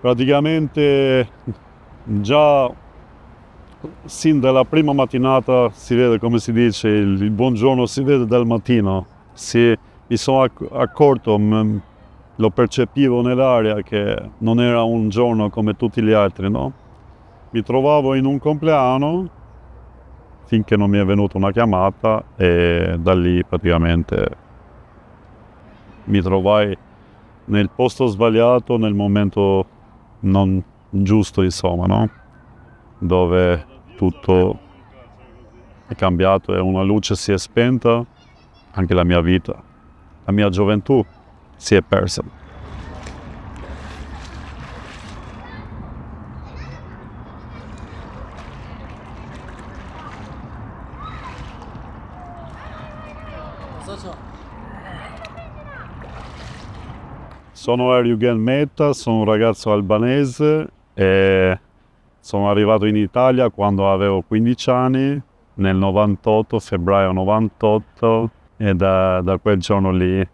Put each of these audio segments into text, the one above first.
praticamente già sin dalla prima mattinata si vede, come si dice, il buongiorno si vede dal mattino. Mi sono accorto, lo percepivo nell'aria che non era un giorno come tutti gli altri, no? Mi trovavo in un compleanno finché non mi è venuta una chiamata e da lì praticamente mi trovai nel posto sbagliato, nel momento non giusto, insomma, no? Dove tutto è cambiato e una luce si è spenta, anche la mia vita, la mia gioventù si è persa. Sono Erjugen Mehta, sono un ragazzo albanese e sono arrivato in Italia quando avevo 15 anni, nel 98, febbraio 98, e da quel giorno lì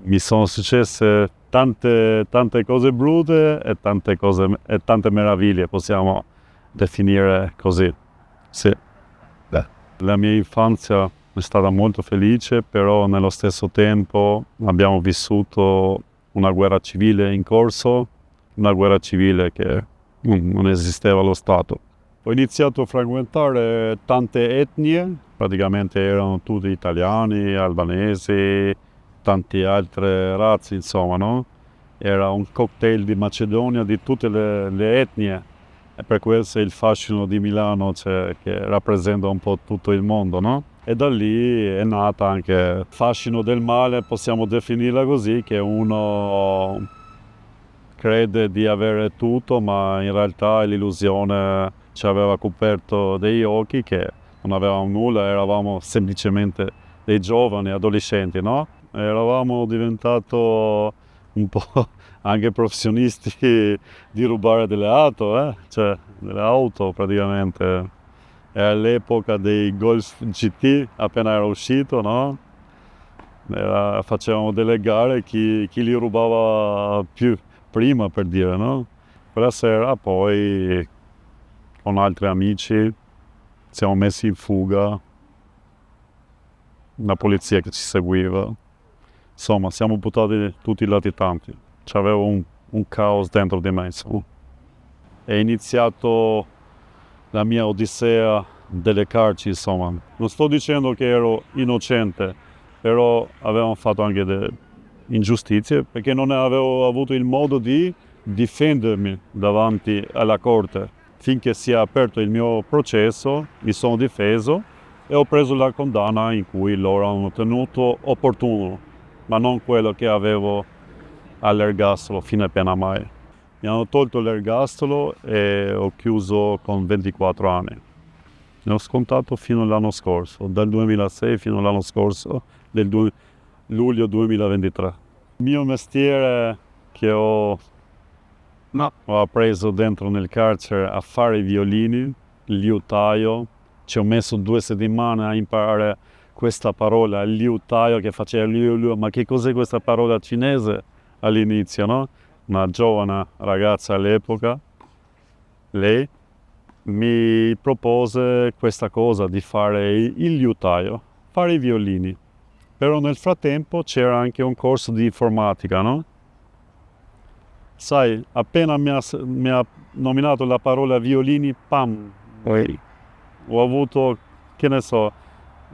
mi sono successe tante cose brutte e tante meraviglie, possiamo definire così. Sì. La mia infanzia è stata molto felice, però nello stesso tempo abbiamo vissuto una guerra civile in corso, una guerra civile che non esisteva allo Stato. Ho iniziato a frequentare tante etnie, praticamente erano tutti italiani, albanesi, tante altre razze, insomma, no? Era un cocktail di Macedonia, di tutte le etnie, e per questo il fascino di Milano, cioè, che rappresenta un po' tutto il mondo, no? E da lì è nata anche il fascino del male, possiamo definirla così, che uno crede di avere tutto, ma in realtà l'illusione ci aveva coperto degli occhi, che non avevamo nulla, eravamo semplicemente dei giovani adolescenti, no? Eravamo diventati un po' anche professionisti di rubare delle auto, cioè delle auto praticamente. E all'epoca dei Golf GT, appena era uscito, no? Facevamo delle gare chi li rubava più prima, per dire, no? Quella sera poi con altri amici siamo messi in fuga, la polizia che ci seguiva, insomma siamo buttati tutti latitanti, c'avevo un caos dentro di me, insomma. È iniziato la mia odissea delle carceri, insomma. Non sto dicendo che ero innocente, però avevamo fatto anche delle ingiustizie perché non avevo avuto il modo di difendermi davanti alla corte. Finché si è aperto il mio processo, mi sono difeso e ho preso la condanna in cui loro hanno tenuto opportuno, ma non quello che avevo all'ergastolo fino a pena mai. Mi hanno tolto l'ergastolo e ho chiuso con 24 anni. Ne ho scontato fino all'anno scorso, dal 2006 fino all'anno scorso, del luglio 2023. Il mio mestiere che ho appreso dentro nel carcere a fare i violini, il liutaio, ci ho messo 2 settimane a imparare questa parola, il liutaio, che faceva liu, ma che cos'è questa parola cinese all'inizio, no? Una giovane ragazza all'epoca, lei mi propose questa cosa di fare il liutaio, fare i violini. Però nel frattempo c'era anche un corso di informatica, no? Sai, appena mi ha nominato la parola violini, pam! Ho avuto, che ne so,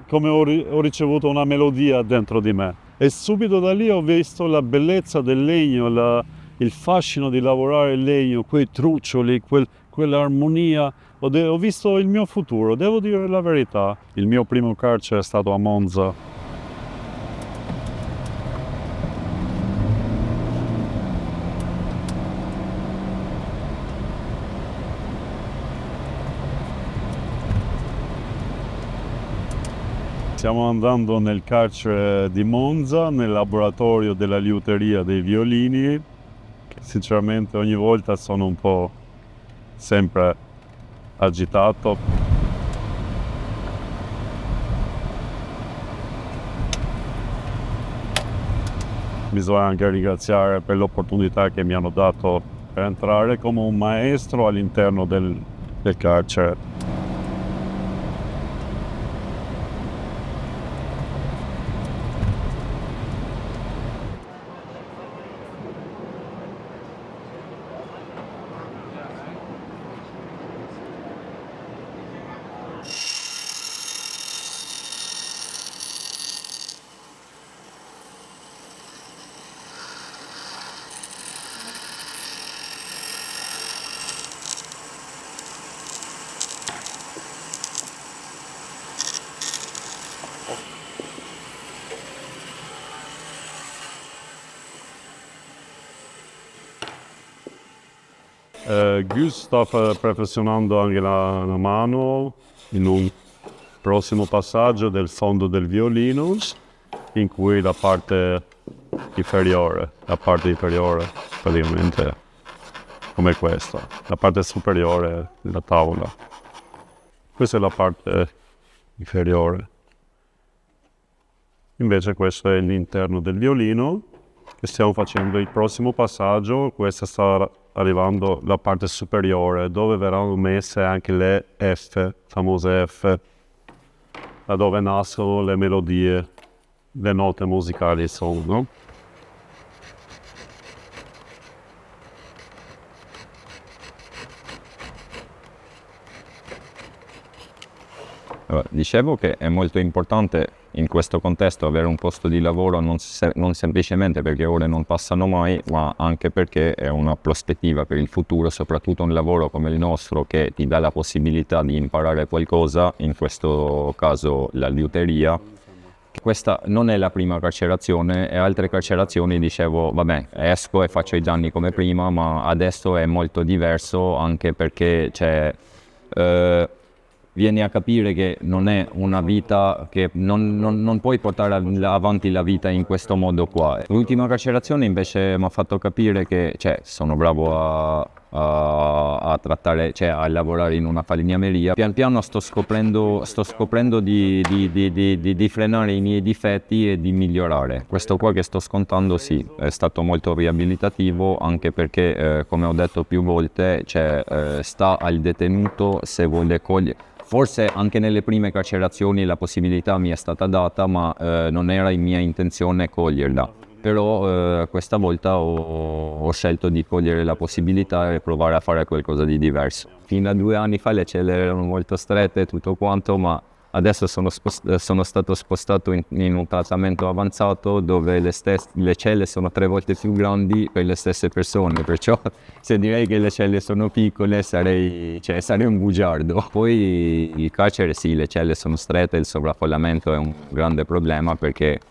come ho ricevuto una melodia dentro di me. E subito da lì ho visto la bellezza del legno, il fascino di lavorare il legno, quei truccioli, quell'armonia. Ho visto il mio futuro, devo dire la verità. Il mio primo carcere è stato a Monza. Stiamo andando nel carcere di Monza, nel laboratorio della liuteria dei violini, che sinceramente ogni volta sono un po' sempre agitato. Bisogna anche ringraziare per l'opportunità che mi hanno dato per entrare come un maestro all'interno del carcere. Gus sta perfezionando anche la mano in un prossimo passaggio del fondo del violino, in cui la parte inferiore praticamente come questa, la parte superiore della tavola. Questa è la parte inferiore. Invece questo è l'interno del violino che stiamo facendo il prossimo passaggio. Questa sta arrivando la parte superiore dove verranno messe anche le F, famose F, da dove nascono le melodie, le note musicali insomma. Dicevo che è molto importante in questo contesto avere un posto di lavoro non semplicemente perché ore non passano mai, ma anche perché è una prospettiva per il futuro, soprattutto un lavoro come il nostro che ti dà la possibilità di imparare qualcosa, in questo caso la liuteria. Questa non è la prima carcerazione, e altre carcerazioni dicevo vabbè esco e faccio i danni come prima, ma adesso è molto diverso anche perché c'è... vieni a capire che non è una vita che non puoi portare avanti la vita in questo modo qua. L'ultima carcerazione invece mi ha fatto capire che sono bravo a trattare, a lavorare in una falegnameria. Pian piano sto scoprendo di frenare i miei difetti e di migliorare. Questo qua che sto scontando sì, è stato molto riabilitativo, anche perché come ho detto più volte sta al detenuto se vuole cogliere. Forse anche nelle prime carcerazioni la possibilità mi è stata data, ma non era in mia intenzione coglierla. Però questa volta ho scelto di cogliere la possibilità e provare a fare qualcosa di diverso. Fino a 2 anni fa le celle erano molto strette e tutto quanto, ma adesso sono stato spostato in un trattamento avanzato dove le celle sono 3 volte più grandi per le stesse persone, perciò se direi che le celle sono piccole sarei un bugiardo. Poi il carcere sì, le celle sono strette, il sovraffollamento è un grande problema perché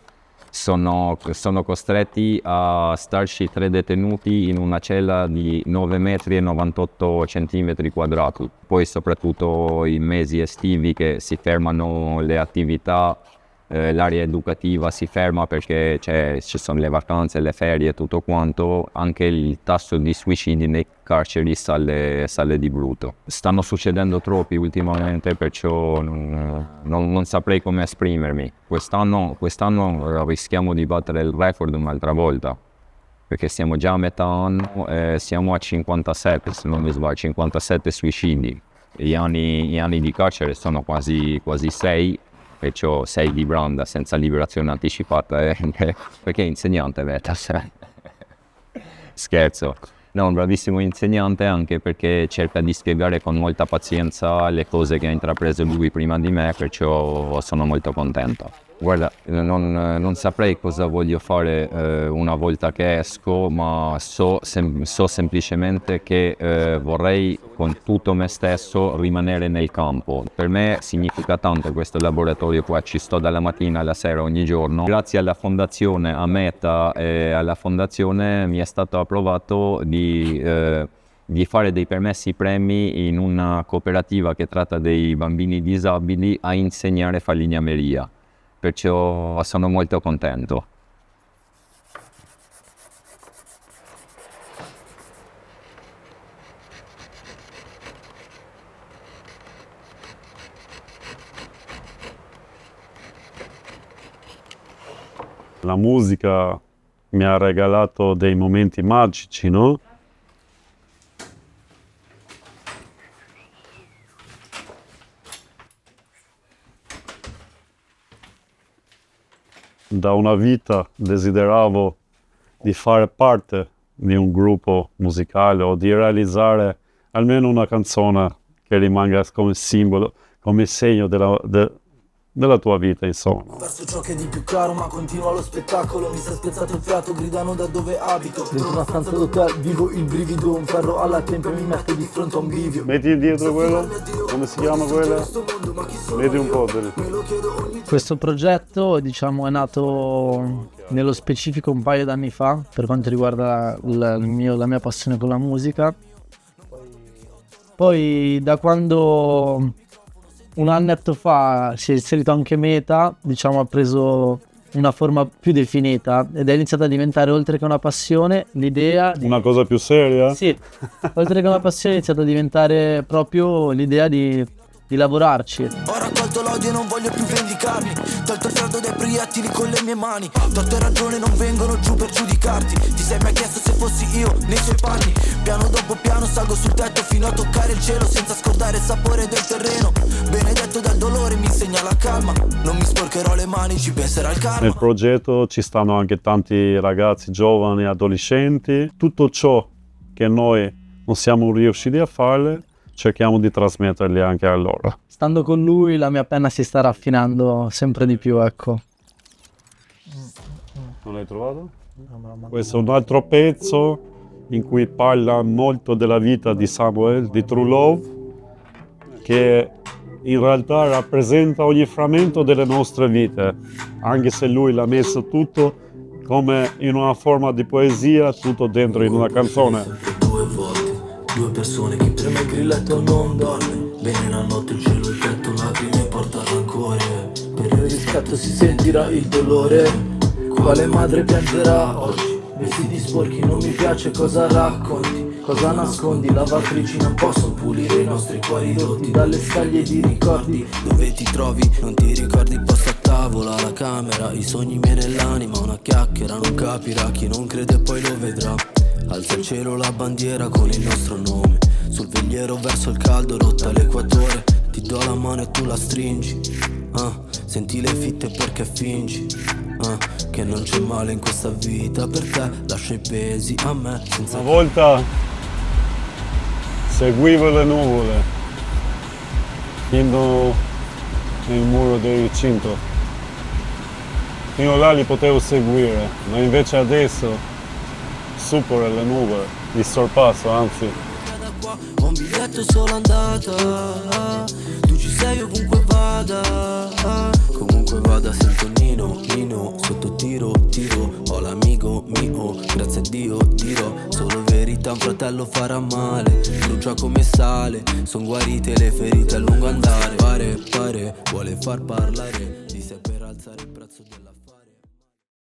sono costretti a starci 3 detenuti in una cella di 9 metri e 98 centimetri quadrati. Poi soprattutto i mesi estivi che si fermano le attività, l'area educativa si ferma perché ci sono le vacanze, le ferie e tutto quanto, anche il tasso di suicidi nei carceri sale di brutto. Stanno succedendo troppi ultimamente, perciò non saprei come esprimermi. Quest'anno rischiamo di battere il record un'altra volta, perché siamo già a metà anno e siamo a 57, se non mi sbaglio, 57 suicidi. Gli anni di carcere sono quasi 6, perciò 6 di branda senza liberazione anticipata, perché è insegnante Vetas. Scherzo. No, un bravissimo insegnante, anche perché cerca di spiegare con molta pazienza le cose che ha intrapreso lui prima di me, perciò sono molto contento. Guarda, non saprei cosa voglio fare una volta che esco, ma so semplicemente che vorrei con tutto me stesso rimanere nel campo. Per me significa tanto questo laboratorio qua, ci sto dalla mattina alla sera ogni giorno. Grazie alla fondazione, a Meta e alla fondazione mi è stato approvato di fare dei permessi premi in una cooperativa che tratta dei bambini disabili a insegnare falegnameria. Perciò sono molto contento. La musica mi ha regalato dei momenti magici, no? da una vita desideravo di fare parte di un gruppo musicale o di realizzare almeno una canzone che rimanga come simbolo, come segno della tua vita, insomma. Verso ciò che è di più caro, ma continua lo spettacolo. Mi sta spezzato il fiato, gridano da dove abito. Dentro una stanza d'hotel vivo il brivido. Un ferro alla tempia mi mette di fronte a un bivio. Metti dietro quello, come si chiama quello? Vedi un po'. Questo progetto, diciamo, è nato nello specifico un paio d'anni fa, per quanto riguarda la mia passione con la musica. Poi da quando un annetto fa si è inserito anche Meta, diciamo, ha preso una forma più definita ed è iniziata a diventare, oltre che una passione, l'idea di... Una cosa più seria? Sì, oltre che una passione è iniziata a diventare proprio l'idea di lavorarci. Ho raccolto l'odio e non voglio più vendicarmi. Tolto il freddo dai proiettili con le mie mani. Torto e ragione non vengono giù per giudicarti. Ti sei mai chiesto se fossi io nei suoi panni? Piano dopo piano salgo sul tetto fino a toccare il cielo, senza scordare il sapore del terreno. Benedetto dal dolore mi insegna la calma. Non mi sporcherò le mani, ci penserà il karma. Nel progetto ci stanno anche tanti ragazzi giovani, adolescenti. Tutto ciò che noi non siamo riusciti a fare, cerchiamo di trasmetterli anche a loro. Stando con lui la mia penna si sta raffinando sempre di più, ecco. Non l'hai trovato? Questo è un altro pezzo in cui parla molto della vita di Samuel, di True Love, che in realtà rappresenta ogni frammento delle nostre vite, anche se lui l'ha messo tutto come in una forma di poesia, tutto dentro in una canzone. Due persone che prima il grilletto non dorme. Bene la notte, il cielo, il tetto, lacrime porta rancore. Per il rispetto si sentirà il dolore. Quale madre piangerà oggi? Vestiti sporchi, non mi piace cosa racconti. Cosa nascondi? Lavatrici non possono pulire i nostri cuori rotti dalle scaglie di ricordi. Dove ti trovi? Non ti ricordi il posto a tavola, la camera, i sogni miei nell'anima, una chiacchiera, non capirà chi non crede poi lo vedrà. Alza il cielo la bandiera con il nostro nome. Sul veliero verso il caldo, rotta l'equatore. Ti do la mano e tu la stringi. Senti le fitte perché fingi. Che non c'è male in questa vita. Per te lascio i pesi a me senza... Una volta seguivo le nuvole fino nel muro del recinto. Fino là li potevo seguire, ma invece adesso supero le nuvole, li sorpasso, anzi. Ho un biglietto solo andata, tu ci sei ovunque vada. Comunque vada sento Nino, sotto tiro, ho l'amico mio, grazie a Dio dirò solo verità, un fratello farà male, brucia come sale, son guarite le ferite a lungo andare. Pare, vuole far parlare di sé per alzare il prezzo della...